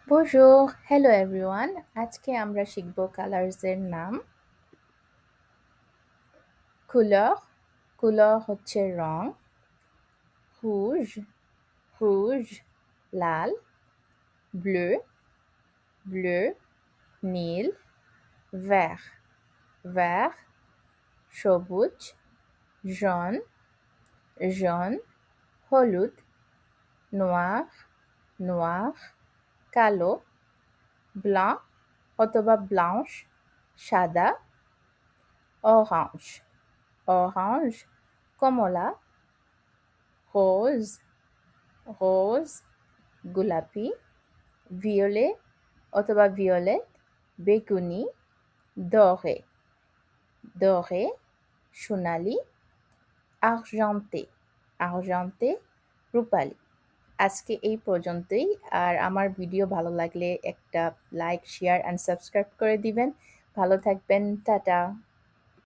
Bonjour, hello everyone. আজকে আমরা শিখব কালার্সের নাম। couleur, couleur হচ্ছে রং। rouge, rouge লাল। bleu, bleu নীল। vert, vert সবুজ। jaune, jaune হলুদ। noir, noir কালো। blanc অথবা blanche সাদা। orange, orange কমলা। rose, rose গোলাপি। violet অথবা violet বেগুনি। doré, doré সোনালি। argenté, argenté রূপালি। আজকে এই পর্যন্তই। আর আমার ভিডিও ভালো লাগলে একটা লাইক, শেয়ার অ্যান্ড সাবস্ক্রাইব করে দিবেন। ভালো থাকবেন। টাটা।